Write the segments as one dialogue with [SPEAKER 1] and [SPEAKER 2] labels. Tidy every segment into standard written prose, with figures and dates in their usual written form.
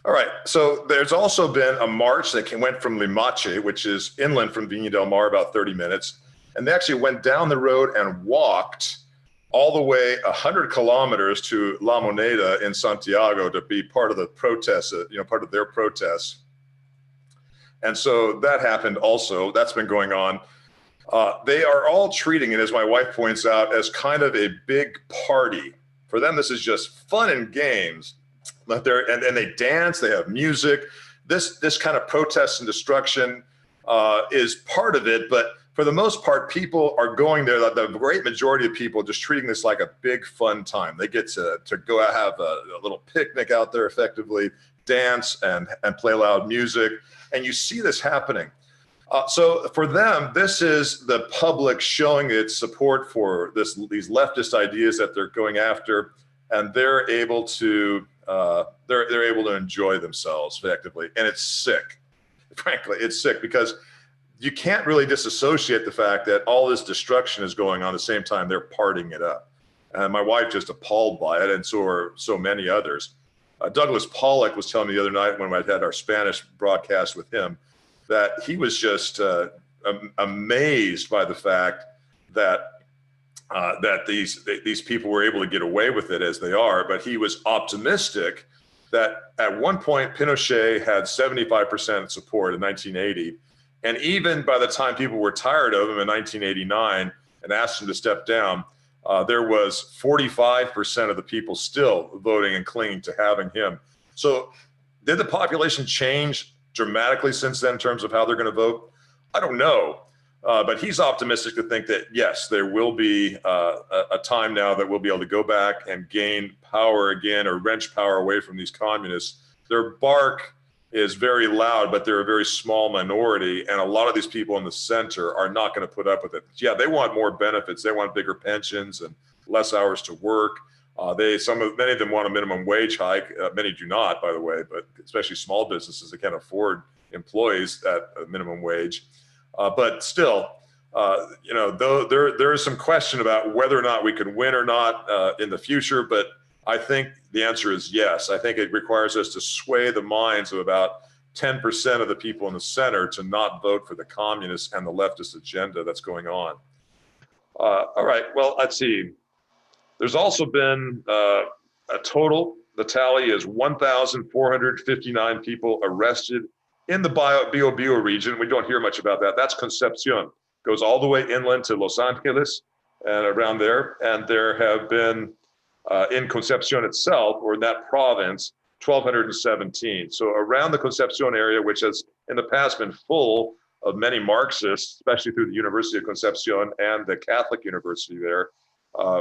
[SPEAKER 1] All right. So there's also been a march that went from Limache, which is inland from Viña del Mar, about 30 minutes. And they actually went down the road and walked all the way 100 kilometers to La Moneda in Santiago to be part of the protest, part of their protests. And so that happened also. That's been going on. They are all treating it, as my wife points out, as kind of a big party. For them, this is just fun and games. And they dance, they have music. This kind of protest and destruction is part of it, but for the most part, people are going there. The great majority of people are just treating this like a big fun time. They get to go out, have a little picnic out there, effectively dance and play loud music, and you see this happening. So for them, this is the public showing its support for these leftist ideas that they're going after, and they're able to enjoy themselves effectively. And it's sick. Frankly, it's sick because you can't really disassociate the fact that all this destruction is going on at the same time they're partying it up. And my wife just appalled by it, and so are so many others. Douglas Pollock was telling me the other night when I had our Spanish broadcast with him that he was just amazed by the fact that these people were able to get away with it as they are, but he was optimistic that at one point Pinochet had 75% support in 1980, and even by the time people were tired of him in 1989 and asked him to step down, there was 45% of the people still voting and clinging to having him. So did the population change dramatically since then in terms of how they're going to vote? I don't know. But he's optimistic to think that, yes, there will be a time now that we'll be able to go back and gain power again or wrench power away from these communists. Their bark is very loud, but they're a very small minority. And a lot of these people in the center are not going to put up with it. Yeah, they want more benefits. They want bigger pensions and less hours to work. Many of them want a minimum wage hike. Many do not, by the way, but especially small businesses that can't afford employees at a minimum wage. But still, there is some question about whether or not we can win or not in the future. But I think the answer is yes. I think it requires us to sway the minds of about 10% of the people in the center to not vote for the communists and the leftist agenda that's going on. All right, well, let's see. There's also been the tally is 1,459 people arrested in the Bio region. We don't hear much about that. That's Concepcion. Goes all the way inland to Los Angeles and around there. And there have been, in Concepcion itself, or in that province, 1,217. So around the Concepcion area, which has in the past been full of many Marxists, especially through the University of Concepcion and the Catholic University there,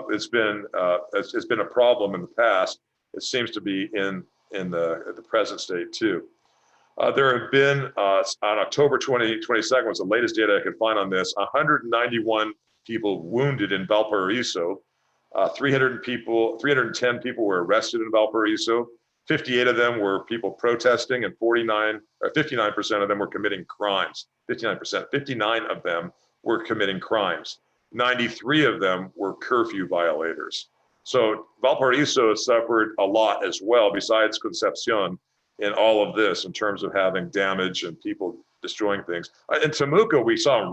[SPEAKER 1] it's been a problem in the past. It seems to be in the present state too. There have been, on October 22nd was the latest data I could find on this, 191 people wounded in Valparaiso. 310 people were arrested in Valparaiso. 58 of them were people protesting, and 59% of them were committing crimes. 59 of them were committing crimes. 93 of them were curfew violators. So Valparaiso has suffered a lot as well, besides Concepcion, in all of this in terms of having damage and people destroying things. In Temuco, we saw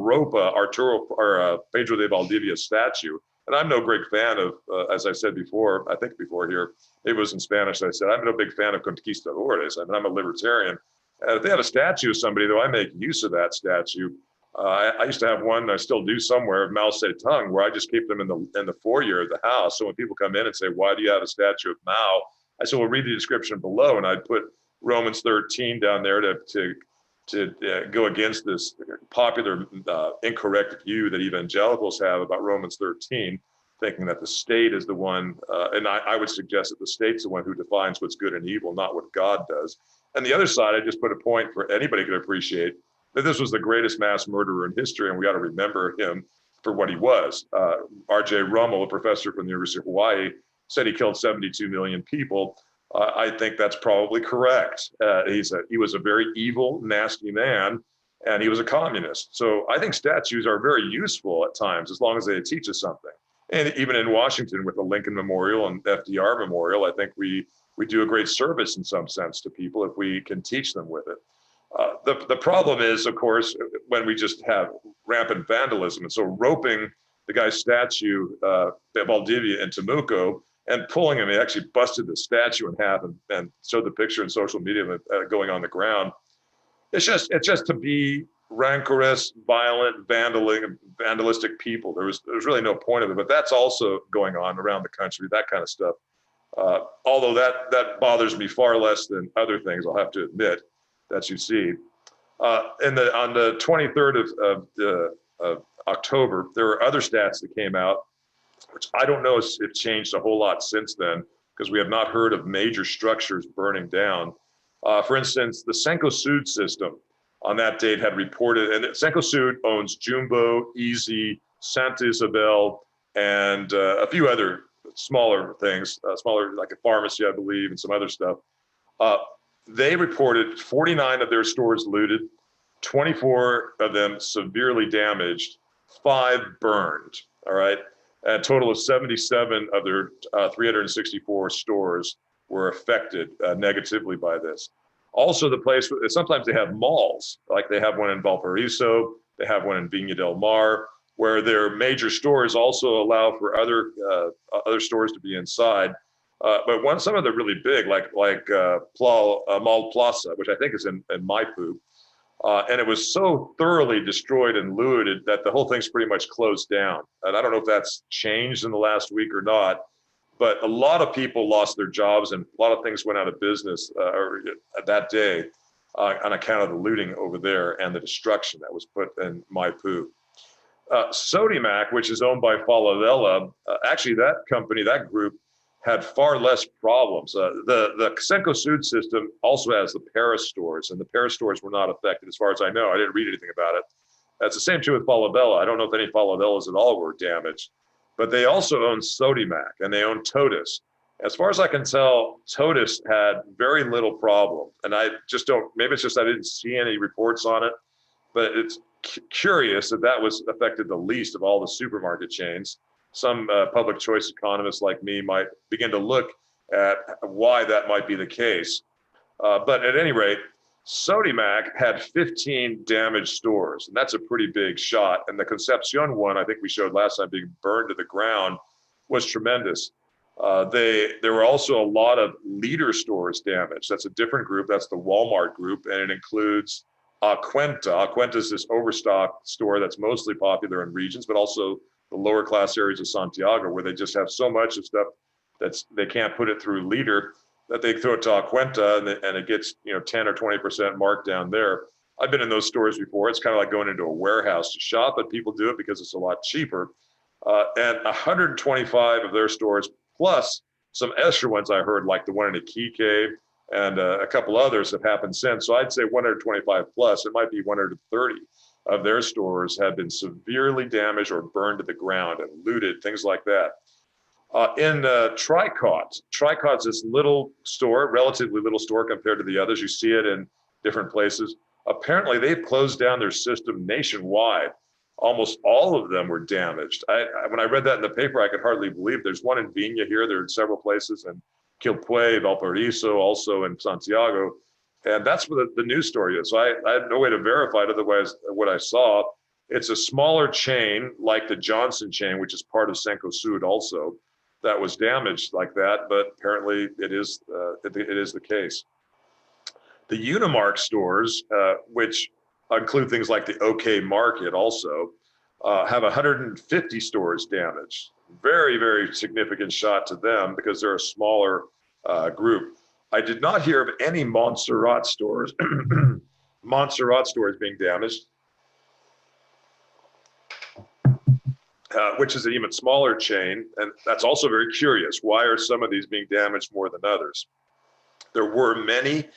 [SPEAKER 1] Pedro de Valdivia's statue. And I'm no great fan of, as I said before, I think before here, it was in Spanish, I said, I'm no big fan of conquistadores. I mean, I'm a libertarian. And if they have a statue of somebody, though, I make use of that statue. I used to have one, I still do somewhere, of Mao Zedong, where I just keep them in the foyer of the house. So when people come in and say, why do you have a statue of Mao? I said, well, read the description below. And I'd put Romans 13 down there to go against this popular incorrect view that evangelicals have about Romans 13, thinking that the state is the one, and I would suggest that the state's the one who defines what's good and evil, not what God does. And the other side, I just put a point for anybody could appreciate that this was the greatest mass murderer in history, and we ought to remember him for what he was. R.J. Rummel, a professor from the University of Hawaii, said he killed 72 million people. I think that's probably correct. He was a very evil, nasty man, and he was a communist. So I think statues are very useful at times, as long as they teach us something. And even in Washington with the Lincoln Memorial and FDR Memorial, I think we do a great service in some sense to people if we can teach them with it. The problem is, of course, when we just have rampant vandalism. And so roping the guy's statue, Valdivia in Temuco, and pulling him, he actually busted the statue in half and showed the picture in social media going on the ground. It's just to be rancorous, violent, vandalistic people. There's really no point of it, but that's also going on around the country, that kind of stuff. Although that bothers me far less than other things, I'll have to admit, that you see. On the 23rd of October, there were other stats that came out, which I don't know if changed a whole lot since then, because we have not heard of major structures burning down. For instance, the Cencosud system on that date had reported, and Cencosud owns Jumbo, Easy, Santa Isabel, and a few other smaller things, smaller like a pharmacy, I believe, and some other stuff. They reported 49 of their stores looted, 24 of them severely damaged, 5 burned, all right? A total of 77 of their 364 stores were affected negatively by this. Also, the place, sometimes they have malls, like they have one in Valparaiso, they have one in Viña del Mar, where their major stores also allow for other stores to be inside. But some of them really big, like Mall Plaza, which I think is in Maipu, and it was so thoroughly destroyed and looted that the whole thing's pretty much closed down. And I don't know if that's changed in the last week or not, but a lot of people lost their jobs and a lot of things went out of business that day on account of the looting over there and the destruction that was put in Maipu. Sodimac, which is owned by Falabella, actually that company, that group, had far less problems. The Cencosud system also has the Paris stores, and the Paris stores were not affected as far as I know. I didn't read anything about it. That's the same true with Falabella. I don't know if any Falabellas at all were damaged, but they also own Sodimac and they own Totus. As far as I can tell, Totus had very little problem. And I just don't, maybe it's just I didn't see any reports on it, but it's curious that was affected the least of all the supermarket chains. Some public choice economists like me might begin to look at why that might be the case. But at any rate, Sodimac had 15 damaged stores, and that's a pretty big shot. And the Concepcion one, I think we showed last time, being burned to the ground, was tremendous. There were also a lot of leader stores damaged. That's a different group. That's the Wal-Mart group, and it includes Cuenta. Cuenta is this overstock store that's mostly popular in regions, but also the lower class areas of Santiago, where they just have so much of stuff that they can't put it through leader, that they throw it to Cuenta and it gets 10 or 20% marked down there. I've been in those stores before. It's kind of like going into a warehouse to shop, but people do it because it's a lot cheaper. And 125 of their stores, plus some extra ones I heard, like the one in Iquique and a couple others have happened since. So I'd say 125 plus, it might be 130 of their stores have been severely damaged or burned to the ground and looted, things like that. In Tricott's this little store, relatively little store compared to the others. You see it in different places. Apparently, they've closed down their system nationwide. Almost all of them were damaged. When I read that in the paper, I could hardly believe. There's one in Viña here. There are several places in Quilpué, Valparaiso, also in Santiago. And that's what the news story is. So I had no way to verify it, otherwise what I saw. It's a smaller chain like the Johnson chain, which is part of Cencosud also, that was damaged like that, but apparently it is the case. The Unimarc stores, which include things like the OK Market also, have 150 stores damaged. Very, very significant shot to them because they're a smaller group. I did not hear of any Montserrat stores, Montserrat stores being damaged, which is an even smaller chain. And that's also very curious. Why are some of these being damaged more than others? There were many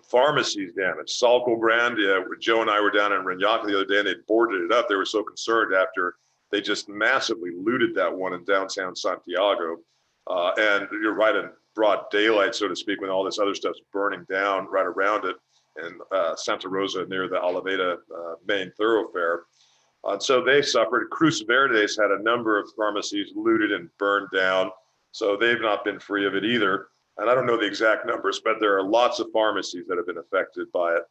[SPEAKER 1] pharmacies damaged. Salco brand, Joe and I were down in Reñaca the other day and they boarded it up. They were so concerned after they just massively looted that one in downtown Santiago. And you're right in broad daylight, so to speak, when all this other stuff's burning down right around it in Santa Rosa near the Alameda main thoroughfare. So they suffered. Cruz Verdes had a number of pharmacies looted and burned down. So they've not been free of it either. And I don't know the exact numbers, but there are lots of pharmacies that have been affected by it.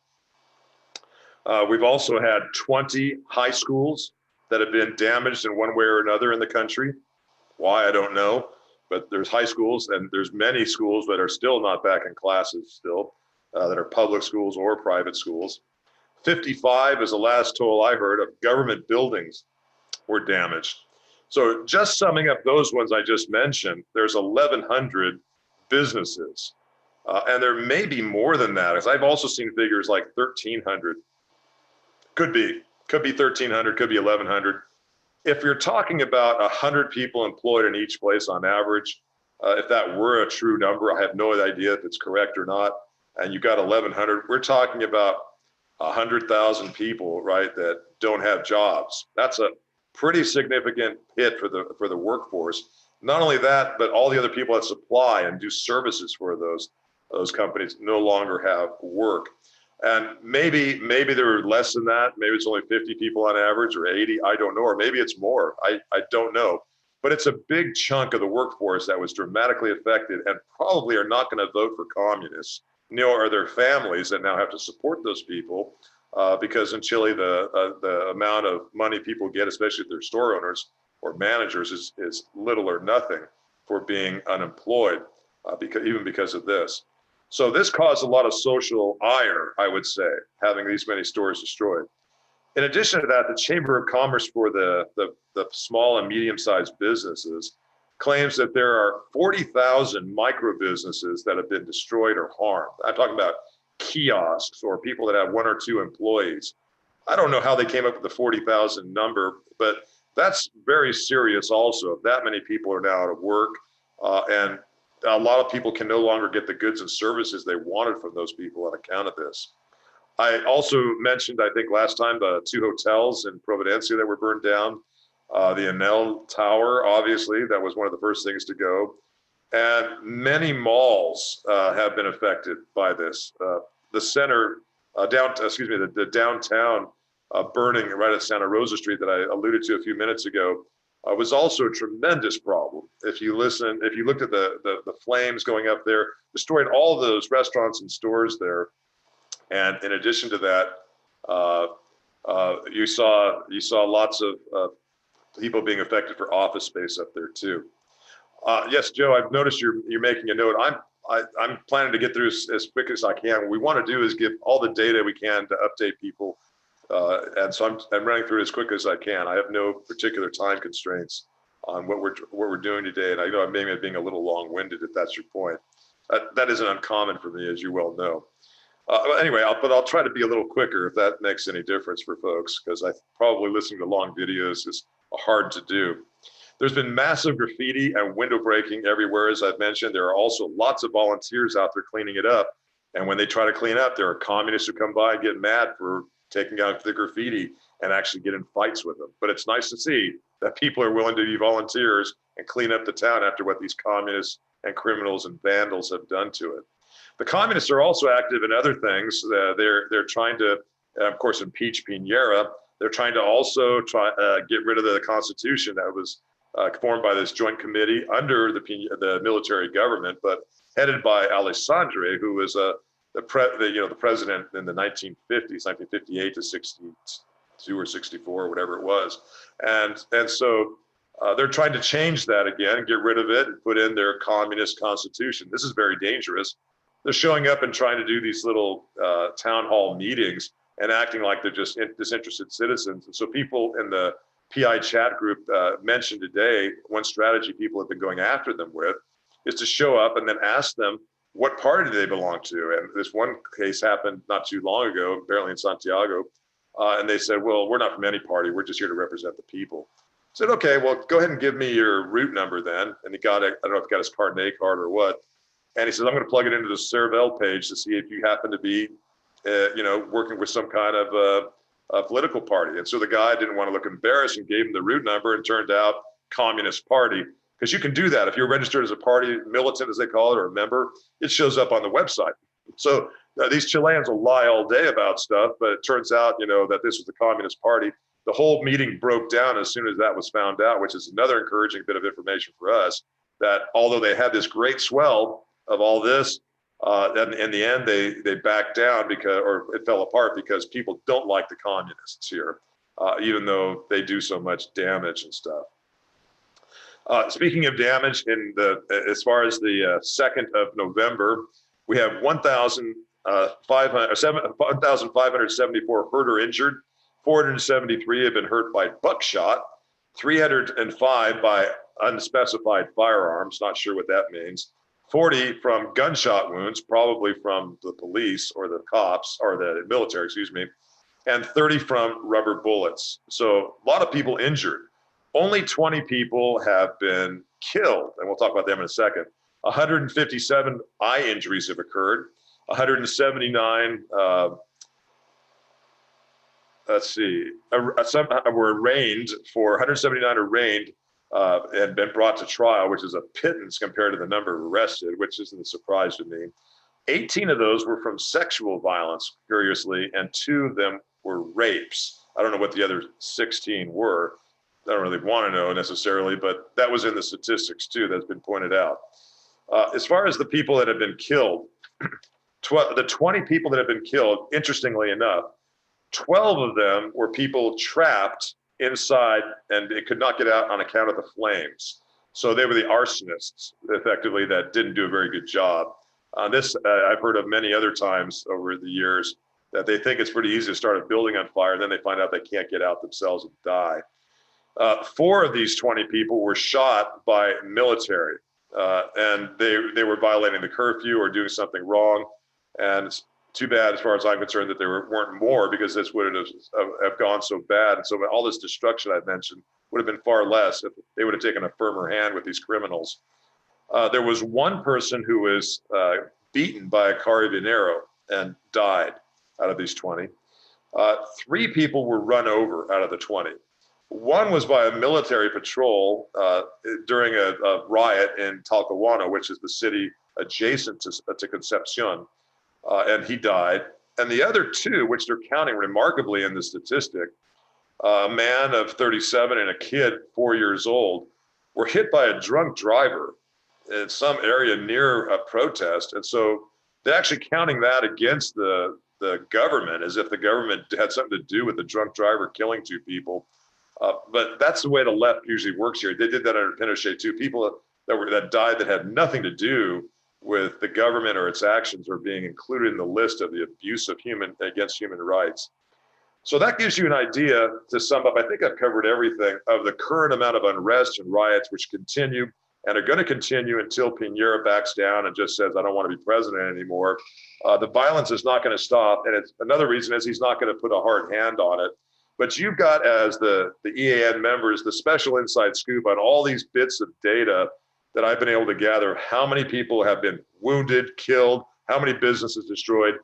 [SPEAKER 1] We've also had 20 high schools that have been damaged in one way or another in the country. Why, I don't know, but there's high schools and there's many schools that are still not back in classes still, that are public schools or private schools. 55 is the last toll I heard of government buildings were damaged. So just summing up those ones I just mentioned, there's 1,100 businesses. And there may be more than that, as I've also seen figures like 1,300. Could be 1,300, could be 1,100. If you're talking about 100 people employed in each place on average, if that were a true number, I have no idea if it's correct or not, and you got 1,100, we're talking about 100,000 people, right, that don't have jobs. That's a pretty significant hit for the workforce. Not only that, but all the other people that supply and do services for those companies no longer have work. And maybe there were less than that. Maybe it's only 50 people on average or 80. I don't know. Or maybe it's more. I don't know. But it's a big chunk of the workforce that was dramatically affected and probably are not going to vote for communists, nor are their families that now have to support those people, because in Chile, the amount of money people get, especially if they're store owners or managers, is little or nothing for being unemployed, because of this. So this caused a lot of social ire, I would say, having these many stores destroyed. In addition to that, the Chamber of Commerce for the small and medium-sized businesses claims that there are 40,000 micro businesses that have been destroyed or harmed. I'm talking about kiosks or people that have 1 or 2 employees. I don't know how they came up with the 40,000 number, but that's very serious also. If that many people are now out of work, and a lot of people can no longer get the goods and services they wanted from those people on account of this. I also mentioned, I think last time, the 2 hotels in Providencia that were burned down. The Enel Tower, obviously, that was one of the first things to go. And many malls have been affected by this. The center, the downtown burning right at Santa Rosa Street that I alluded to a few minutes ago was also a tremendous problem. If you looked at the flames going up there, destroyed all those restaurants and stores there. And in addition to that, you saw lots of people being affected for office space up there too. Yes, Joe, I've noticed you're making a note. I'm planning to get through as quick as I can. What we want to do is give all the data we can to update people. And so I'm running through it as quick as I can. I have no particular time constraints on what we're doing today. And I know I'm maybe being a little long-winded if that's your point. That isn't uncommon for me, as you well know. Anyway, I'll try to be a little quicker if that makes any difference for folks, because I probably listening to long videos is hard to do. There's been massive graffiti and window breaking everywhere, as I've mentioned. There are also lots of volunteers out there cleaning it up. And when they try to clean up, there are communists who come by and get mad for taking out the graffiti and actually get in fights with them. But it's nice to see that people are willing to be volunteers and clean up the town after what these communists and criminals and vandals have done to it. The communists are also active in other things. They're trying to, of course, impeach Piñera. They're trying to also get rid of the Constitution that was formed by this joint committee under the military government, but headed by Alessandri, who was the president in the 1950s, 1958 to 62 or 64, whatever it was, and so they're trying to change that again, get rid of it, and put in their communist constitution. This is very dangerous. They're showing up and trying to do these little town hall meetings and acting like they're just disinterested citizens. And so people in the PI chat group mentioned today, one strategy people have been going after them with is to show up and then ask them what party do they belong to. And this one case happened not too long ago, apparently in Santiago. And they said, well, we're not from any party. We're just here to represent the people. I said, okay, well, go ahead and give me your route number then. And he got it. I don't know if he got his Carnet card or what. And he says, I'm going to plug it into the Cervel page to see if you happen to be, working with some kind of a political party. And so the guy didn't want to look embarrassed and gave him the route number, and turned out Communist Party. Because you can do that. If you're registered as a party militant, as they call it, or a member, it shows up on the website. So these Chileans will lie all day about stuff, but it turns out, that this was the Communist Party. the whole meeting broke down as soon as that was found out, which is another encouraging bit of information for us, that although they had this great swell of all this, in the end, they backed down or it fell apart because people don't like the communists here, even though they do so much damage and stuff. Speaking of damage, as far as the 2nd of November, we have 1,574 hurt or injured, 473 have been hurt by buckshot, 305 by unspecified firearms, not sure what that means, 40 from gunshot wounds, probably from the police or the cops, or the military, excuse me, and 30 from rubber bullets. So a lot of people injured. Only 20 people have been killed, and we'll talk about them in a second. 157 eye injuries have occurred. 179, were arraigned for, 179 arraigned and been brought to trial, which is a pittance compared to the number arrested, which isn't a surprise to me. 18 of those were from sexual violence, curiously, and 2 of them were rapes. I don't know what the other 16 were. I don't really want to know necessarily, but that was in the statistics too, that's been pointed out. As far as the people that have been killed, the 20 people that have been killed, interestingly enough, 12 of them were people trapped inside and they could not get out on account of the flames. So they were the arsonists, effectively, that didn't do a very good job. This I've heard of many other times over the years, that they think it's pretty easy to start a building on fire, and then they find out they can't get out themselves and die. 4 of these 20 people were shot by military, and they were violating the curfew or doing something wrong. And it's too bad, as far as I'm concerned, that there weren't more, because this would have gone so bad. And so all this destruction I mentioned would have been far less if they would have taken a firmer hand with these criminals. There was one person who was beaten by a carabinero and died out of these 20. 3 people were run over out of the 20. One was by a military patrol during a riot in Talcahuano, which is the city adjacent to Concepcion, and he died. And the other 2, which they're counting remarkably in the statistic, a man of 37 and a kid 4 years old, were hit by a drunk driver in some area near a protest. And so they're actually counting that against the government, as if the government had something to do with the drunk driver killing 2 people. But that's the way the left usually works here. They did that under Pinochet too. People that died that had nothing to do with the government or its actions are being included in the list of the abuse of against human rights. So that gives you an idea, to sum up. I think I've covered everything of the current amount of unrest and riots, which continue and are going to continue until Piñera backs down and just says, I don't want to be president anymore. The violence is not going to stop. And it's another reason is he's not going to put a hard hand on it. But you've got, as the EAN members, the special inside scoop on all these bits of data that I've been able to gather, how many people have been wounded, killed, how many businesses destroyed,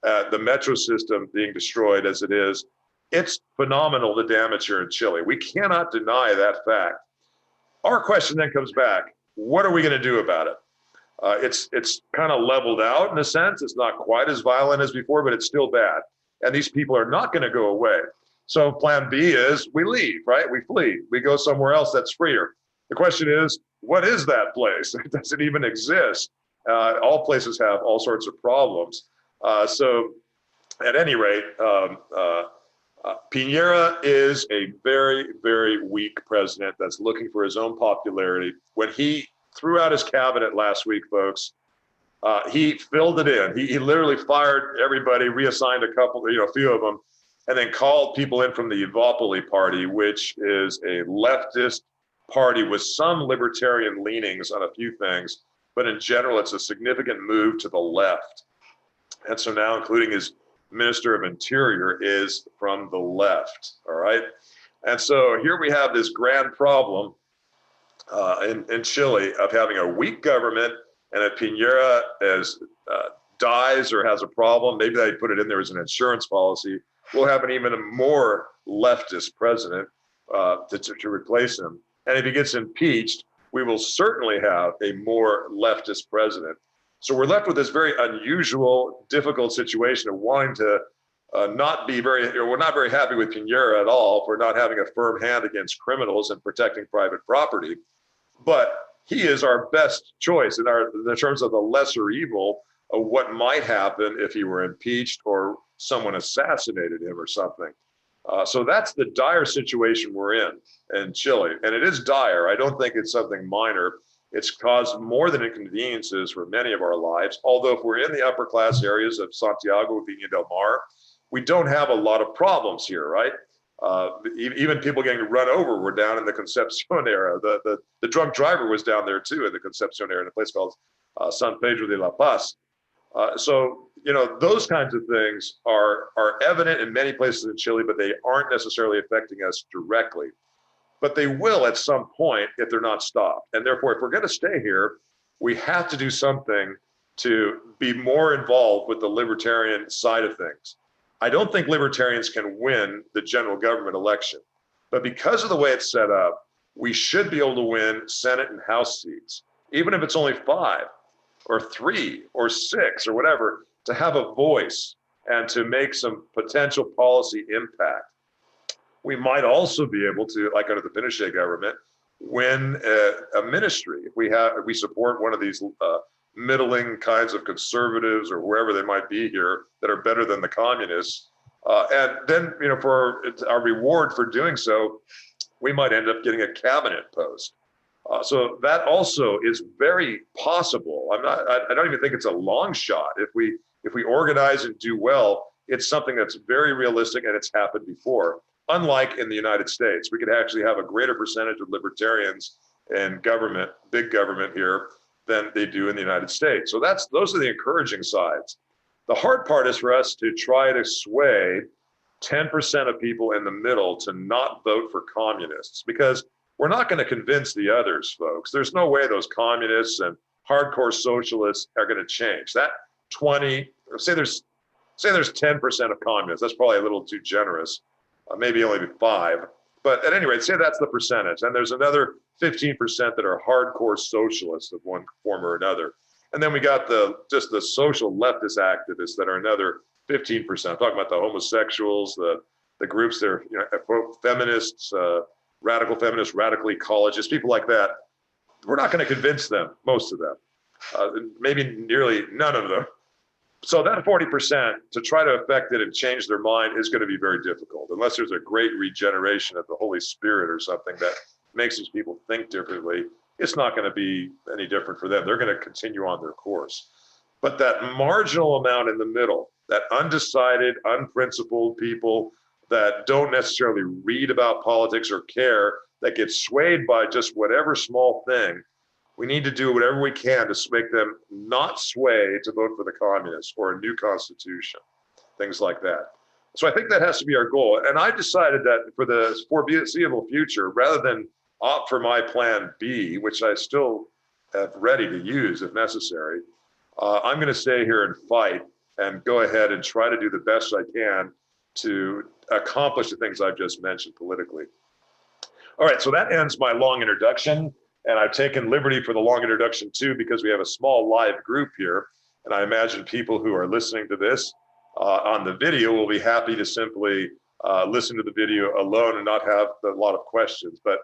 [SPEAKER 1] the metro system being destroyed as it is. It's phenomenal, the damage here in Chile. We cannot deny that fact. Our question then comes back, what are we going to do about it? It's kind of leveled out in a sense. It's not quite as violent as before, but it's still bad. And these people are not going to go away. So plan B is we leave, right? We flee. We go somewhere else that's freer. The question is, what is that place? Does it even exist? All places have all sorts of problems. So at any rate, Piñera is a very, very weak president that's looking for his own popularity. When he threw out his cabinet last week, folks, he filled it in. He literally fired everybody, reassigned a few of them, and then called people in from the Valpo party, which is a leftist party with some libertarian leanings on a few things, but in general, it's a significant move to the left. And so now, including his Minister of Interior is from the left, all right? And so here we have this grand problem in Chile of having a weak government, and if Piñera dies or has a problem, maybe they put it in there as an insurance policy, we'll have an even more leftist president to replace him. And if he gets impeached, we will certainly have a more leftist president. So we're left with this very unusual, difficult situation of wanting to we're not very happy with Piñera at all for not having a firm hand against criminals and protecting private property. But he is our best choice in terms of the lesser evil of what might happen if he were impeached or someone assassinated him or something. So that's the dire situation we're in Chile. And it is dire. I don't think it's something minor. It's caused more than inconveniences for many of our lives. Although if we're in the upper class areas of Santiago, Viña del Mar, we don't have a lot of problems here, right? Even people getting run over were down in the Concepcion area. The drunk driver was down there too in the Concepcion area in a place called San Pedro de la Paz. So, those kinds of things are evident in many places in Chile, but they aren't necessarily affecting us directly. But they will at some point if they're not stopped. And therefore, if we're going to stay here, we have to do something to be more involved with the libertarian side of things. I don't think libertarians can win the general government election, but because of the way it's set up, we should be able to win Senate and House seats, even if it's only 5 or 3 or 6 or whatever, to have a voice and to make some potential policy impact. We might also be able to, like under the Pinochet government, win a ministry if we support one of these middling kinds of conservatives or wherever they might be here that are better than the communists. And then, for our reward for doing so, we might end up getting a cabinet post. So that also is very possible. I don't even think it's a long shot. If we organize and do well, it's something that's very realistic and it's happened before. Unlike in the United States, we could actually have a greater percentage of libertarians in government, big government here, than they do in the United States. So those are the encouraging sides. The hard part is for us to try to sway 10% of people in the middle to not vote for communists, because we're not going to convince the others, folks. There's no way those communists and hardcore socialists are going to change. That 20, say there's 10% of communists. That's probably a little too generous. Maybe only 5. But at any rate, say that's the percentage. And there's another 15% that are hardcore socialists of one form or another. And then we got just the social leftist activists that are another 15%. I'm talking about the homosexuals, the groups that are feminists, radical feminists, radical ecologists, people like that. We're not going to convince them, most of them, maybe nearly none of them. So that 40%, to try to affect it and change their mind is going to be very difficult, unless there's a great regeneration of the Holy Spirit or something that makes these people think differently. It's not going to be any different for them. They're going to continue on their course. But that marginal amount in the middle, that undecided, unprincipled people that don't necessarily read about politics or care, that get swayed by just whatever small thing, we need to do whatever we can to make them not sway to vote for the communists or a new constitution, things like that. So I think that has to be our goal. And I decided that for the foreseeable future, rather than opt for my plan B, which I still have ready to use if necessary, I'm going to stay here and fight and go ahead and try to do the best I can to accomplish the things I've just mentioned politically. All right, so that ends my long introduction. And I've taken liberty for the long introduction too, because we have a small live group here. And I imagine people who are listening to this on the video will be happy to simply listen to the video alone and not have a lot of questions. But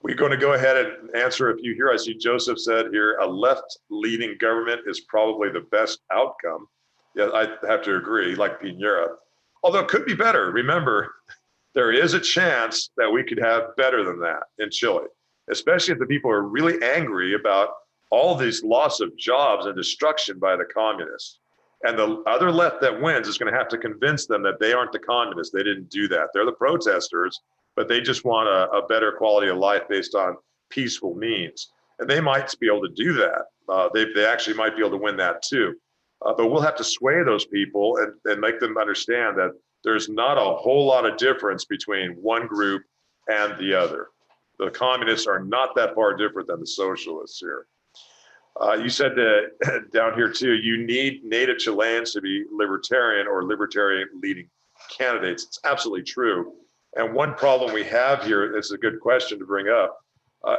[SPEAKER 1] we're going to go ahead and answer a few here. I see Joseph said here, a left-leaning government is probably the best outcome. Yeah, I have to agree, like Piñera. Although it could be better. Remember, there is a chance that we could have better than that in Chile, especially if the people are really angry about all these loss of jobs and destruction by the communists. And the other left that wins is going to have to convince them that they aren't the communists. They didn't do that. They're the protesters, but they just want a better quality of life based on peaceful means. And they might be able to do that. They actually might be able to win that too. But we'll have to sway those people and make them understand that there's not a whole lot of difference between one group and the other. The communists are not that far different than the socialists here. You said that down here too, you need native Chileans to be libertarian or libertarian leading candidates. It's absolutely true. And one problem we have here, it's a good question to bring up,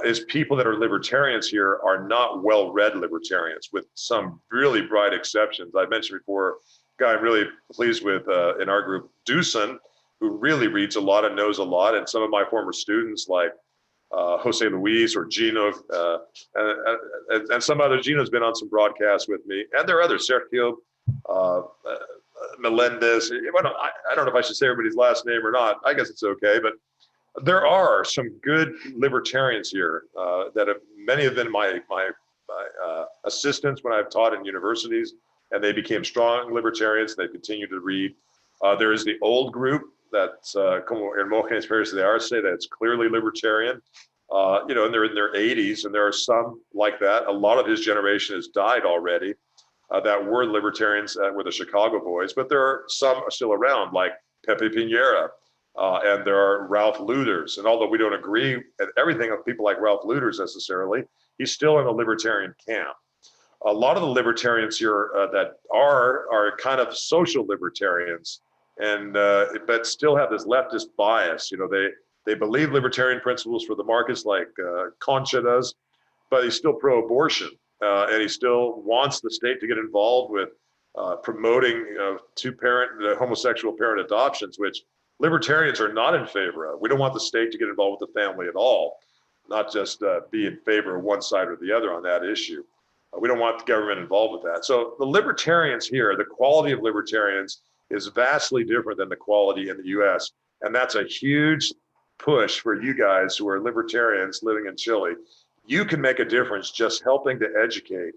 [SPEAKER 1] is people that are libertarians here are not well-read libertarians, with some really bright exceptions. I mentioned before guy I'm really pleased with in our group, Dusan, who really reads a lot and knows a lot, and some of my former students like Jose Luis or Gino, and some other. Gino's been on some broadcasts with me, and there are others, Sergio Melendez. I don't know if I should say everybody's last name or not. I guess it's okay, but there are some good libertarians here that have, many have been my assistants when I've taught in universities, and they became strong libertarians. They continue to read. There is the old group that's como Hermógenes Pérez de Arce, that's clearly libertarian. You know, and they're in their 80s, and there are some like that. A lot of his generation has died already that were libertarians, were the Chicago boys, but there are some still around, like Pepe Piñera, and there are Ralph Luders. And although we don't agree at everything of people like Ralph Luders necessarily, he's still in the libertarian camp. A lot of the libertarians here that are kind of social libertarians, and but still have this leftist bias. You know, they believe libertarian principles for the markets, like Concha does, but he's still pro-abortion, and he still wants the state to get involved with promoting two-parent homosexual parent adoptions, which libertarians are not in favor of. We don't want the state to get involved with the family at all, not just be in favor of one side or the other on that issue. We don't want the government involved with that. So the libertarians here, the quality of libertarians is vastly different than the quality in the US. And that's a huge push for you guys who are libertarians living in Chile. You can make a difference just helping to educate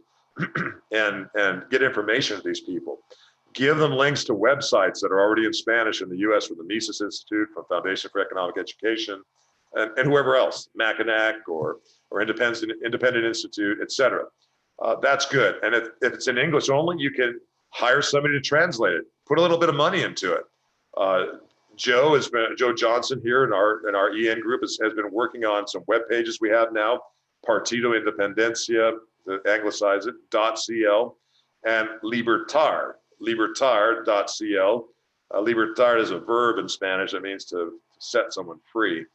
[SPEAKER 1] and get information to these people. Give them links to websites that are already in Spanish in the US from the Mises Institute, from Foundation for Economic Education, and whoever else, Mackinac or Independent Institute, et cetera. That's good. And if it's in English only, you can hire somebody to translate it. Put a little bit of money into it. Joe Johnson here in our EN group has been working on some web pages we have now, Partido Independencia, to anglicize it, .cl, and libertar.cl. Libertar is a verb in Spanish that means to set someone free.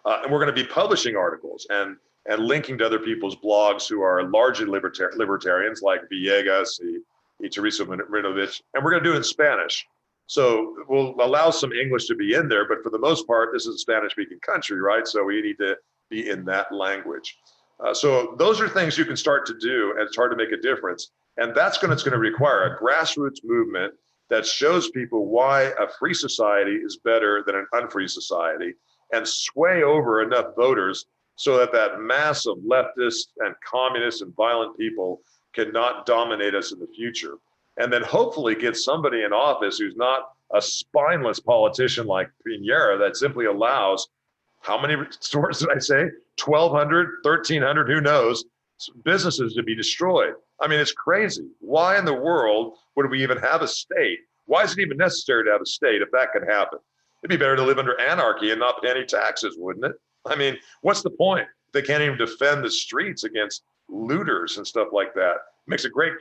[SPEAKER 1] And we're going to be publishing articles and linking to other people's blogs who are largely libertarians, like Villegas y Teresa Marinovich, and we're going to do it in Spanish. So we'll allow some English to be in there, but for the most part, this is a Spanish-speaking country, right? So we need to be in that language. So those are things you can start to do, and it's hard to make a difference. And that's going to require a grassroots movement that shows people why a free society is better than an unfree society, and sway over enough voters so that mass of leftists and communists and violent people cannot dominate us in the future. And then hopefully get somebody in office who's not a spineless politician like Piñera that simply allows, how many stores did I say? 1,200, 1,300, who knows, businesses to be destroyed. I mean, it's crazy. Why in the world would we even have a state? Why is it even necessary to have a state if that could happen? It'd be better to live under anarchy and not pay any taxes, wouldn't it? I mean, what's the point? They can't even defend the streets against looters and stuff like that.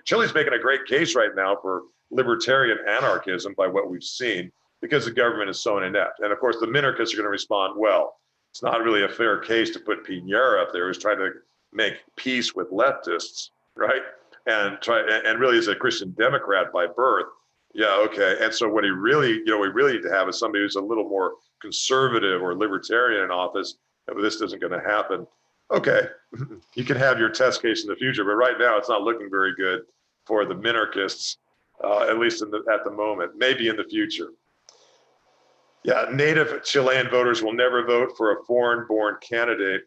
[SPEAKER 1] Chile's making a great case right now for libertarian anarchism by what we've seen, because the government is so inept. And of course, the minarchists are going to respond, well, it's not really a fair case to put Piñera up there who's trying to make peace with leftists, right? And really is a Christian Democrat by birth. Yeah, okay. And so what we really need to have is somebody who's a little more conservative or libertarian in office. But this isn't going to happen. Okay, you can have your test case in the future, but right now it's not looking very good for the minarchists, at least at the moment. Maybe in the future. Yeah, native Chilean voters will never vote for a foreign-born candidate.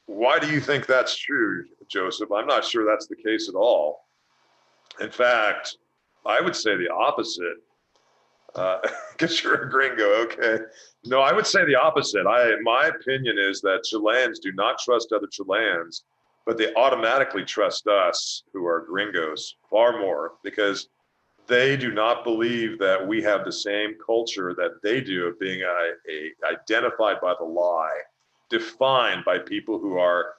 [SPEAKER 1] Why do you think that's true, Joseph? I'm not sure that's the case at all. In fact, I would say the opposite. Because you're a gringo, okay. No, I would say the opposite. My opinion is that Chileans do not trust other Chileans, but they automatically trust us, who are gringos, far more, because they do not believe that we have the same culture that they do of being identified by the lie, defined by people who are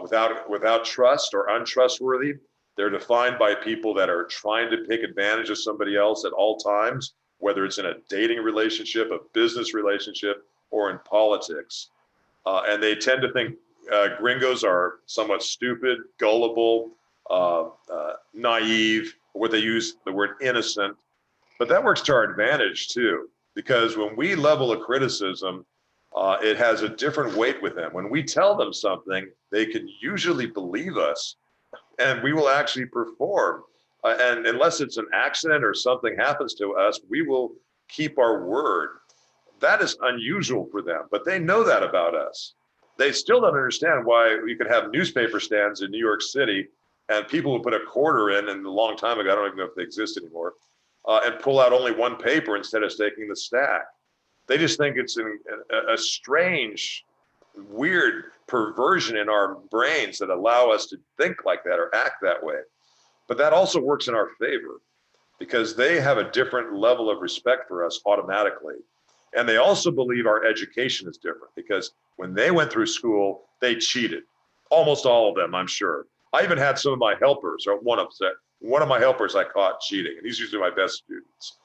[SPEAKER 1] without trust or untrustworthy. They're defined by people that are trying to take advantage of somebody else at all times, whether it's in a dating relationship, a business relationship, or in politics. And they tend to think gringos are somewhat stupid, gullible, naive, or they use the word innocent, but that works to our advantage too, because when we level a criticism, it has a different weight with them. When we tell them something, they can usually believe us, and we will actually perform. And unless it's an accident or something happens to us, we will keep our word. That is unusual for them, but they know that about us. They still don't understand why we could have newspaper stands in New York City and people who put a quarter in, and a long time ago, I don't even know if they exist anymore, and pull out only one paper instead of taking the stack. They just think it's a strange, weird perversion in our brains that allow us to think like that or act that way. But that also works in our favor because they have a different level of respect for us automatically. And they also believe our education is different because when they went through school, they cheated. Almost all of them, I'm sure. I even had some of my helpers, or one of my helpers I caught cheating, and he's usually my best students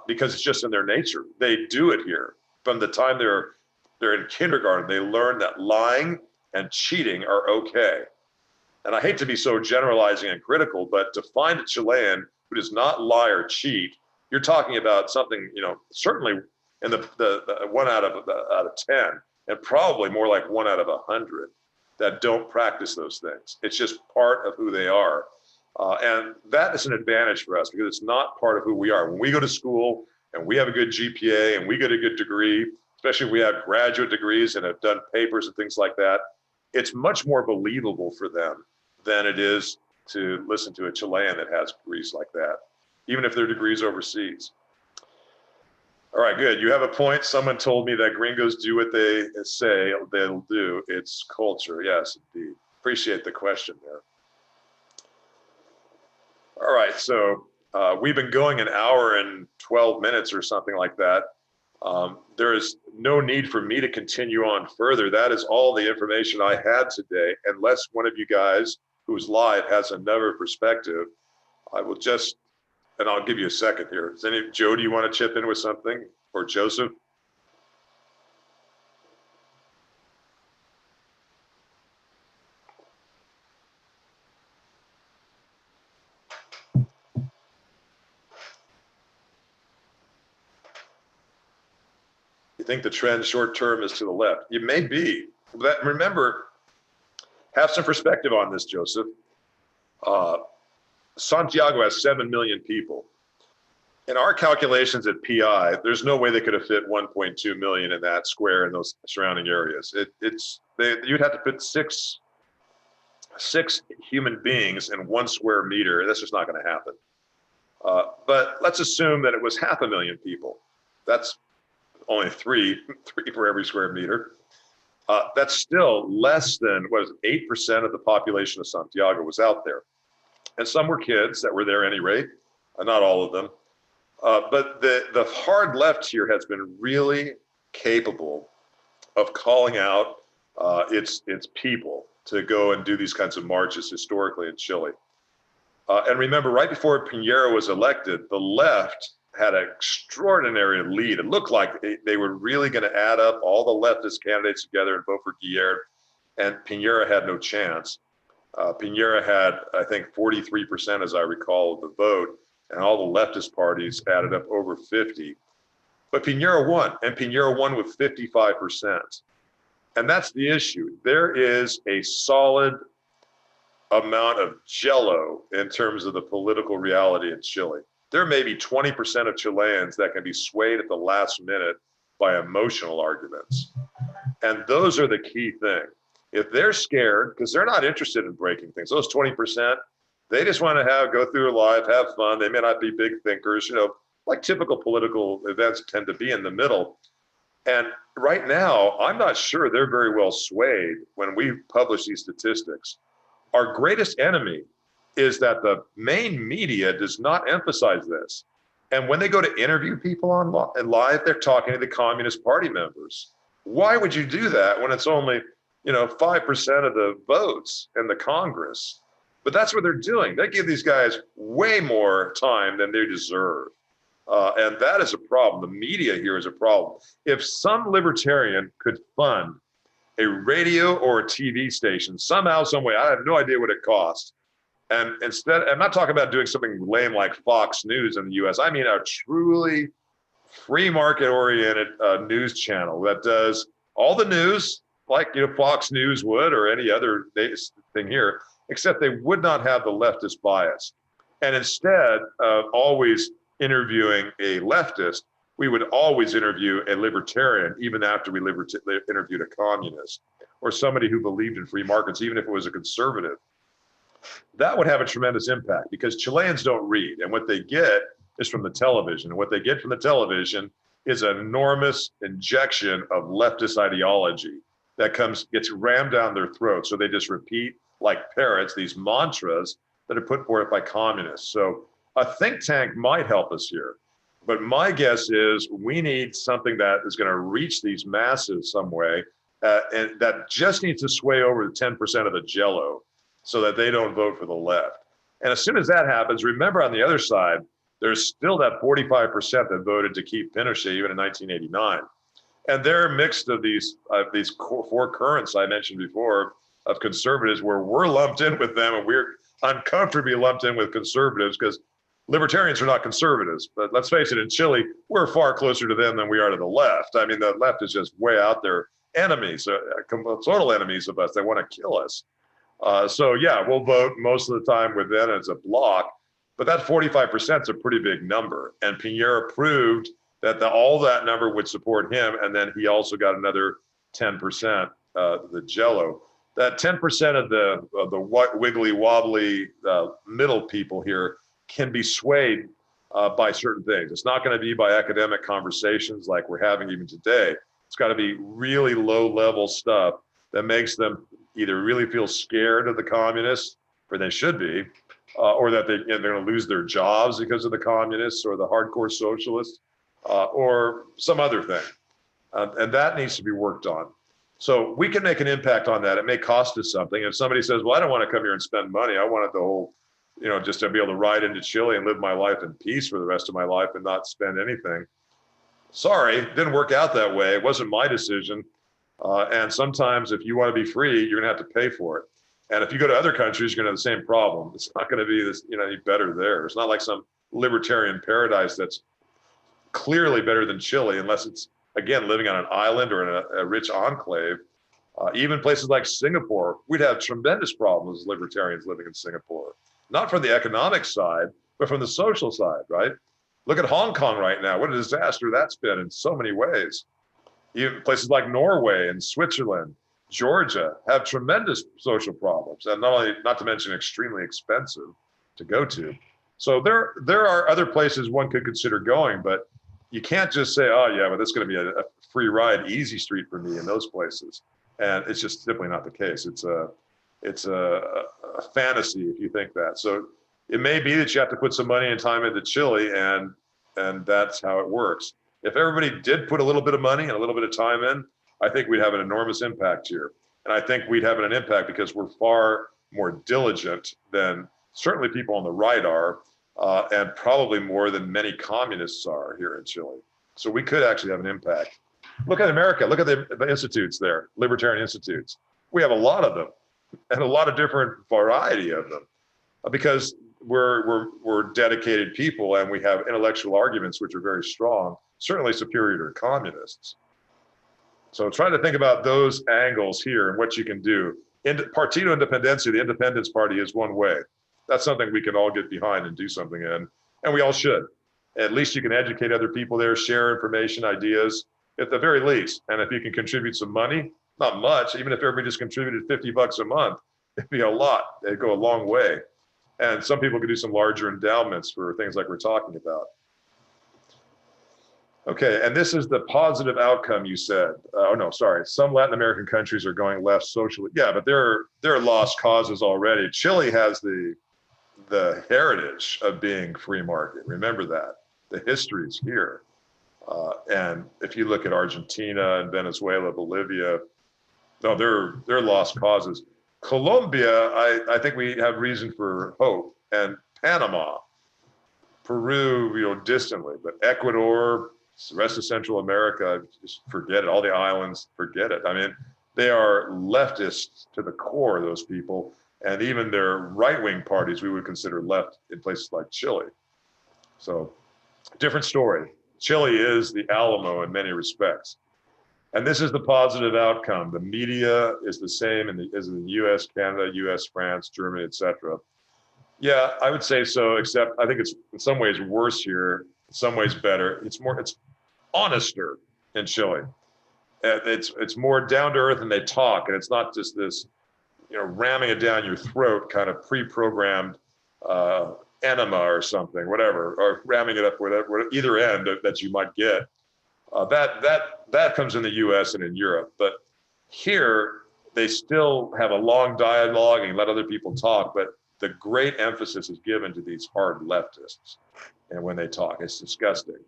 [SPEAKER 1] because it's just in their nature. They do it here. From the time they're in kindergarten, they learn that lying and cheating are okay. And I hate to be so generalizing and critical, but to find a Chilean who does not lie or cheat, you're talking about something, certainly in the 1 out of 10, and probably more like 1 out of 100 that don't practice those things. It's just part of who they are. And that is an advantage for us because it's not part of who we are. When we go to school and we have a good GPA and we get a good degree, especially if we have graduate degrees and have done papers and things like that, it's much more believable for them than it is to listen to a Chilean that has degrees like that, even if their degrees overseas. All right, good. You have a point. Someone told me that gringos do what they say they'll do. It's culture. Yes, indeed. Appreciate the question there. All right, so we've been going an hour and 12 minutes or something like that. There is no need for me to continue on further. That is all the information I had today, unless one of you guys who's live has another perspective. I will just, and I'll give you a second here. Joe, do you want to chip in with something, or Joseph? You think the trend short term is to the left? It may be. But remember, have some perspective on this, Joseph. Santiago has 7 million people. In our calculations at PI, there's no way they could have fit 1.2 million in that square in those surrounding areas. You'd have to fit six human beings in 1 square meter. That's just not going to happen. But let's assume that it was 500,000 people. That's only three for every square meter. That's still less than, 8% of the population of Santiago was out there. And some were kids that were there at any rate, not all of them. But the hard left here has been really capable of calling out its people to go and do these kinds of marches historically in Chile. And remember, right before Piñera was elected, the left had an extraordinary lead. It looked like they were really going to add up all the leftist candidates together and vote for Guillermo, and Piñera had no chance. Piñera had, I think, 43%, as I recall, of the vote, and all the leftist parties added up over 50. But Piñera won, and Piñera won with 55%. And that's the issue. There is a solid amount of jello in terms of the political reality in Chile. There may be 20% of Chileans that can be swayed at the last minute by emotional arguments. And those are the key thing. If they're scared, because they're not interested in breaking things, those 20%, they just want to go through life, have fun. They may not be big thinkers, like typical political events tend to be in the middle. And right now, I'm not sure they're very well swayed when we publish these statistics. Our greatest enemy is that the main media does not emphasize this. And when they go to interview people on live, they're talking to the Communist Party members. Why would you do that when it's only 5% of the votes in the Congress? But that's what they're doing. They give these guys way more time than they deserve. And that is a problem. The media here is a problem. If some libertarian could fund a radio or a TV station somehow, some way, I have no idea what it costs, And instead, I'm not talking about doing something lame like Fox News in the US. I mean a truly free market oriented news channel that does all the news like Fox News would or any other thing here, except they would not have the leftist bias. And instead of always interviewing a leftist, we would always interview a libertarian, even after we interviewed a communist or somebody who believed in free markets, even if it was a conservative. That would have a tremendous impact because Chileans don't read, and what they get is from the television. And what they get from the television is an enormous injection of leftist ideology that gets rammed down their throats. So they just repeat like parrots these mantras that are put forth by communists. So a think tank might help us here. But my guess is we need something that is going to reach these masses some way, and that just needs to sway over the 10% of the jello so that they don't vote for the left. And as soon as that happens, remember on the other side, there's still that 45% that voted to keep Pinochet even in 1989. And they're mixed of these four currents I mentioned before of conservatives, where we're lumped in with them and we're uncomfortably lumped in with conservatives because libertarians are not conservatives. But let's face it, in Chile, we're far closer to them than we are to the left. I mean, the left is just way out there, enemies, total enemies of us. They want to kill us. So yeah, we'll vote most of the time with them as a bloc, but that 45% is a pretty big number. And Piñera proved that all that number would support him. And then he also got another 10%, the jello. That 10% of the wiggly wobbly middle people here can be swayed by certain things. It's not going to be by academic conversations like we're having even today. It's got to be really low level stuff that makes them either really feel scared of the communists, or they should be, or that they're going to lose their jobs because of the communists or the hardcore socialists, or some other thing. And that needs to be worked on. So we can make an impact on that. It may cost us something. If somebody says, well, I don't want to come here and spend money. I wanted the whole, just to be able to ride into Chile and live my life in peace for the rest of my life and not spend anything. Sorry, it didn't work out that way. It wasn't my decision. And sometimes if you want to be free, you're going to have to pay for it. And if you go to other countries, you're going to have the same problem. It's not going to be this, any better there. It's not like some libertarian paradise that's clearly better than Chile, unless it's, again, living on an island or in a rich enclave. Even places like Singapore, we'd have tremendous problems as libertarians living in Singapore. Not from the economic side, but from the social side, right? Look at Hong Kong right now. What a disaster that's been in so many ways. Even places like Norway and Switzerland, Georgia have tremendous social problems, and not to mention extremely expensive to go to. So there are other places one could consider going, but you can't just say, oh yeah, but that's going to be a free ride, easy street for me in those places. And it's just simply not the case. It's a fantasy if you think that. So it may be that you have to put some money and time into Chile, and that's how it works. If everybody did put a little bit of money and a little bit of time in, I think we'd have an enormous impact here. And I think we'd have an impact because we're far more diligent than certainly people on the right are, and probably more than many communists are here in Chile. So we could actually have an impact. Look at America. Look at the institutes there, libertarian institutes. We have a lot of them, and a lot of different variety of them, because we're dedicated people and we have intellectual arguments which are very strong, certainly superior to communists. So try to think about those angles here and what you can do. Partido Independencia, the Independence Party, is one way. That's something we can all get behind and do something in, and we all should. At least you can educate other people there, share information, ideas, at the very least. And if you can contribute some money, not much, even if everybody just contributed $50 a month, it'd be a lot. It'd go a long way. And some people could do some larger endowments for things like we're talking about. Okay, and this is the positive outcome you said. Oh no, sorry. Some Latin American countries are going left socially. Yeah, but they're lost causes already. Chile has the heritage of being free market. Remember that. The history is here. And if you look at Argentina and Venezuela, Bolivia, no, they're lost causes. Colombia, I think we have reason for hope. And Panama, Peru, distantly, but Ecuador, the rest of Central America, just forget it. All the islands, forget it. I mean, they are leftists to the core, those people. And even their right-wing parties we would consider left in places like Chile. So different story. Chile is the Alamo in many respects. And this is the positive outcome. The media is the same as in the US, Canada, US, France, Germany, etc. Yeah, I would say so, except I think it's in some ways worse here, in some ways better. It's honester in Chile. It's more down to earth and they talk, and it's not just this, ramming it down your throat kind of pre-programmed enema or something, whatever, or ramming it up with either end that you might get. That comes in the U.S. and in Europe, but here they still have a long dialogue and let other people talk, but the great emphasis is given to these hard leftists, and when they talk, it's disgusting.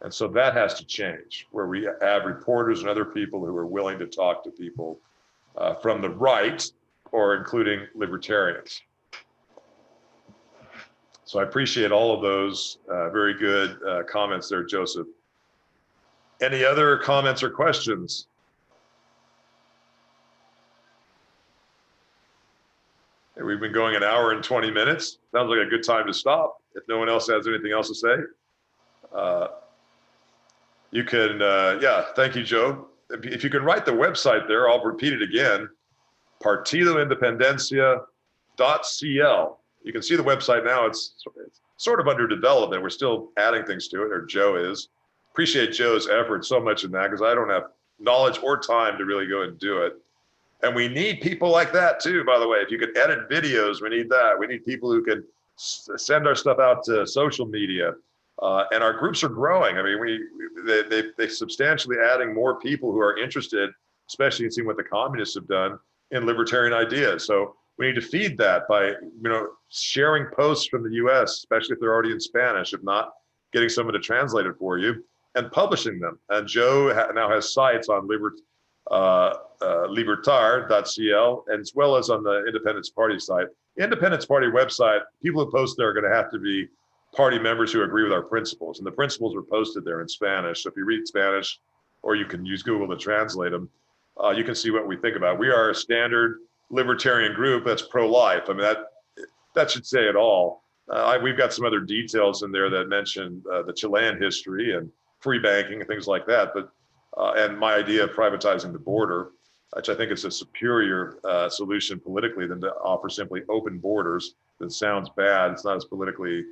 [SPEAKER 1] And so that has to change, where we have reporters and other people who are willing to talk to people from the right, or including libertarians. So I appreciate all of those very good comments there, Joseph. Any other comments or questions? Hey, we've been going an hour and 20 minutes. Sounds like a good time to stop. If no one else has anything else to say. You can, thank you, Joe. If you can write the website there, I'll repeat it again, partidoindependencia.cl. You can see the website now. It's sort of under development. We're still adding things to it, or Joe is. Appreciate Joe's effort so much in that, because I don't have knowledge or time to really go and do it. And we need people like that too, by the way. If you could edit videos, we need that. We need people who can send our stuff out to social media. And our groups are growing. I mean, they're substantially adding more people who are interested, especially in seeing what the communists have done in libertarian ideas. So we need to feed that by, sharing posts from the US, especially if they're already in Spanish, if not, getting someone to translate it for you and publishing them. And Joe now has sites on libertar.cl, as well as on the Independence Party site. Independence Party website, people who post there are going to have to be party members who agree with our principles. And the principles are posted there in Spanish. So if you read Spanish, or you can use Google to translate them, you can see what we think about. We are a standard libertarian group that's pro-life. I mean, that should say it all. We've got some other details in there that mention the Chilean history and free banking and things like that. But and my idea of privatizing the border, which I think is a superior solution politically than to offer simply open borders. That sounds bad. It's not as politically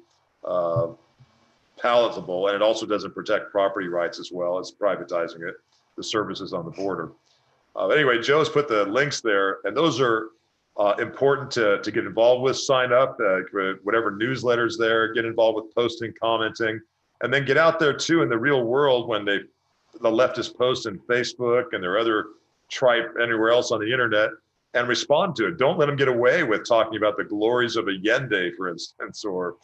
[SPEAKER 1] palatable, and it also doesn't protect property rights as well as privatizing it, the services on the border. Anyway, Joe's put the links there, and those are important to get involved with. Sign up, whatever newsletters there, get involved with posting, commenting, and then get out there too in the real world when the leftists post in Facebook and their other tripe anywhere else on the internet, and respond to it. Don't let them get away with talking about the glories of Allende, for instance, or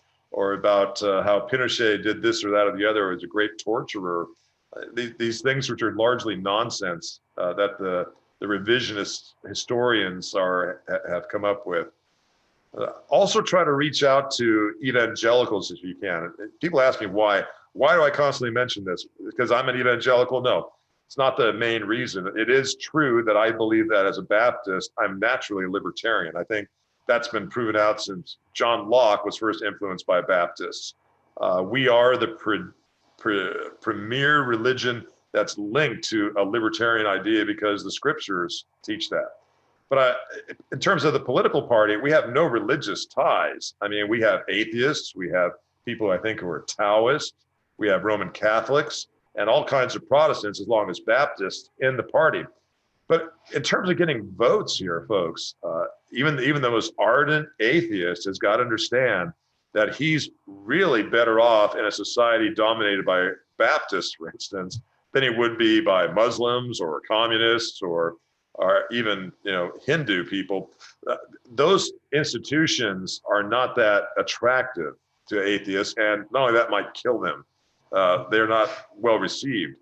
[SPEAKER 1] about how Pinochet did this or that or the other, or was a great torturer. These things which are largely nonsense that the revisionist historians have come up with. Also try to reach out to evangelicals if you can. People ask me why. Why do I constantly mention this? Because I'm an evangelical? No, it's not the main reason. It is true that I believe that as a Baptist, I'm naturally a libertarian. I think that's been proven out since John Locke was first influenced by Baptists. We are the premier religion that's linked to a libertarian idea because the scriptures teach that. But in terms of the political party, we have no religious ties. I mean, we have atheists, we have people I think who are Taoists, we have Roman Catholics, and all kinds of Protestants, as long as Baptists in the party. But in terms of getting votes here, folks, even the most ardent atheist has got to understand that he's really better off in a society dominated by Baptists, for instance, than he would be by Muslims or communists or even Hindu people. Those institutions are not that attractive to atheists, and not only that, might kill them. They're not well received.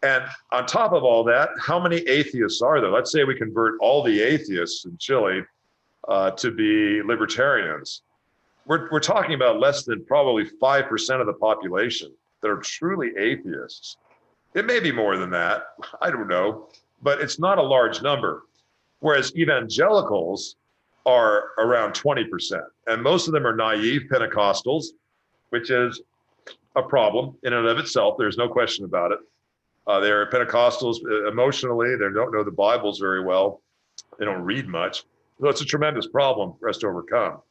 [SPEAKER 1] And on top of all that, how many atheists are there? Let's say we convert all the atheists in Chile to be libertarians. We're talking about less than probably 5% of the population that are truly atheists. It may be more than that, I don't know, but it's not a large number. Whereas evangelicals are around 20%. And most of them are naive Pentecostals, which is a problem in and of itself. There's no question about it. They're Pentecostals emotionally. They don't know the Bibles very well. They don't read much. So it's a tremendous problem for us to overcome.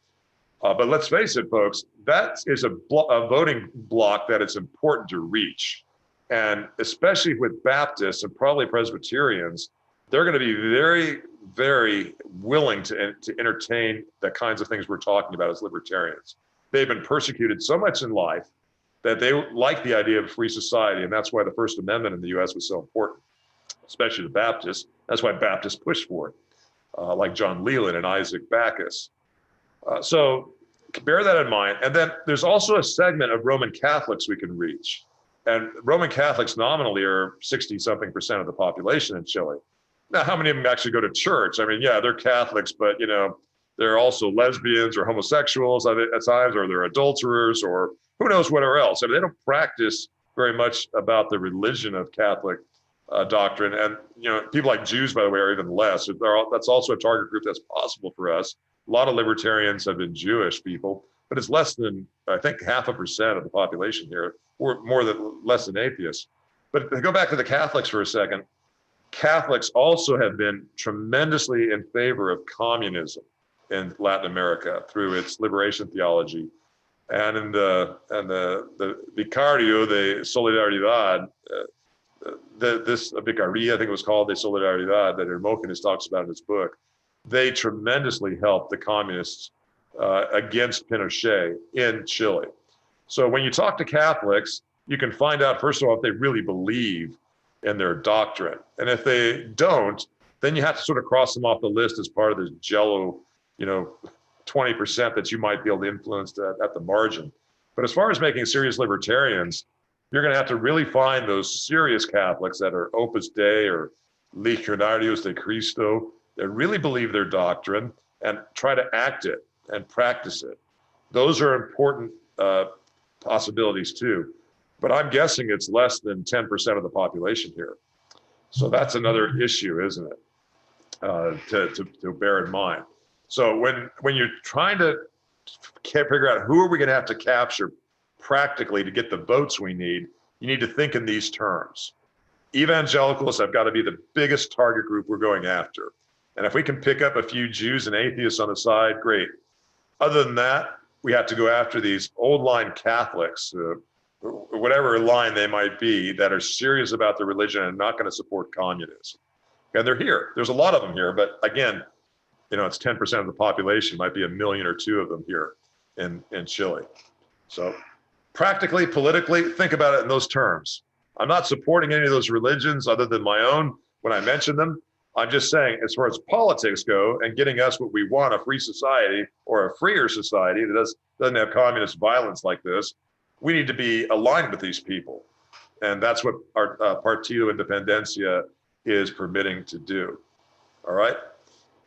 [SPEAKER 1] But let's face it, folks, that is a voting block that it's important to reach. And especially with Baptists and probably Presbyterians, they're going to be very, very willing to entertain the kinds of things we're talking about as libertarians. They've been persecuted so much in life that they like the idea of a free society. And that's why the First Amendment in the US was so important, especially the Baptists. That's why Baptists pushed for it, like John Leland and Isaac Backus. So bear that in mind. And then there's also a segment of Roman Catholics we can reach. And Roman Catholics nominally are 60-something% of the population in Chile. Now, how many of them actually go to church? I mean, yeah, they're Catholics, but they're also lesbians or homosexuals at times, or they're adulterers, or who knows whatever else. I mean, they don't practice very much about the religion of Catholic doctrine. And people like Jews, by the way, are even less. That's also a target group that's possible for us. A lot of libertarians have been Jewish people, but it's less than, I think, 0.5% of the population here, or less than atheists. But to go back to the Catholics for a second, Catholics also have been tremendously in favor of communism in Latin America through its liberation theology. And in the Vicario de Solidaridad, this Vicaria, I think it was called, de Solidaridad, that Hermógenes talks about in his book, they tremendously helped the communists against Pinochet in Chile. So when you talk to Catholics, you can find out, first of all, if they really believe in their doctrine. And if they don't, then you have to sort of cross them off the list as part of this jello, 20% that you might be able to influence at the margin. But as far as making serious libertarians, you're going to have to really find those serious Catholics that are Opus Dei or Legionarios de Cristo that really believe their doctrine and try to act it and practice it. Those are important possibilities too. But I'm guessing it's less than 10% of the population here. So that's another issue, isn't it? To bear in mind. So when you're trying to figure out who are we going to have to capture practically to get the votes we need, you need to think in these terms. Evangelicals have got to be the biggest target group we're going after. And if we can pick up a few Jews and atheists on the side, great. Other than that, we have to go after these old line Catholics, whatever line they might be, that are serious about their religion and not going to support communism. And they're here. There's a lot of them here, but again, it's 10% of the population, might be 1 million or 2 of them here in Chile. So practically, politically, think about it in those terms. I'm not supporting any of those religions other than my own when I mention them. I'm just saying, as far as politics go and getting us what we want, a free society or a freer society that doesn't have communist violence like this, we need to be aligned with these people. And that's what our Partido Independencia is permitting to do. All right?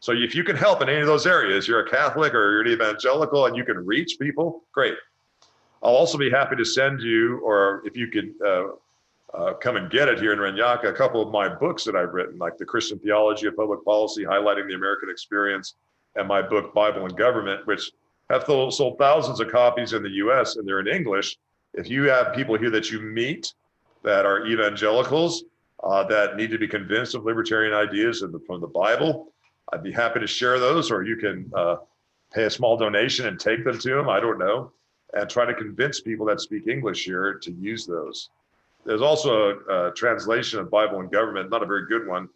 [SPEAKER 1] So if you can help in any of those areas, you're a Catholic or you're an evangelical and you can reach people, great. I'll also be happy to send you, or if you could come and get it here in Reñaca, a couple of my books that I've written, like The Christian Theology of Public Policy, Highlighting the American Experience, and my book, Bible and Government, which have sold thousands of copies in the US and they're in English. If you have people here that you meet that are evangelicals that need to be convinced of libertarian ideas from the Bible, I'd be happy to share those, or you can pay a small donation and take them to them, I don't know, and try to convince people that speak English here to use those. There's also a translation of Bible and Government, not a very good one,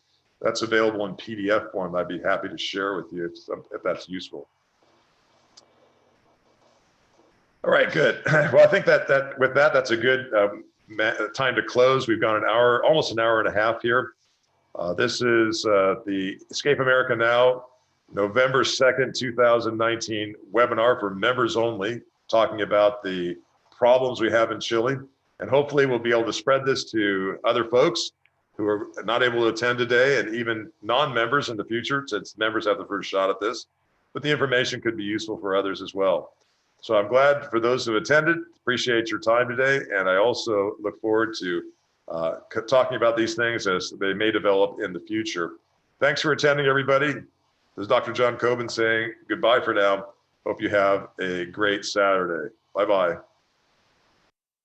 [SPEAKER 1] that's available in PDF form. I'd be happy to share with you if that's useful. All right, good. Well, I think that's a good time to close. We've gone almost an hour and a half here. This is the Escape America Now, November 2nd, 2019 webinar for members only, talking about the problems we have in Chile. And hopefully we'll be able to spread this to other folks who are not able to attend today, and even non-members in the future, since members have the first shot at this. But the information could be useful for others as well. So I'm glad for those who attended, appreciate your time today. And I also look forward to talking about these things as they may develop in the future. Thanks for attending, everybody. This is Dr. John Coben saying goodbye for now. Hope you have a great Saturday. Bye-bye.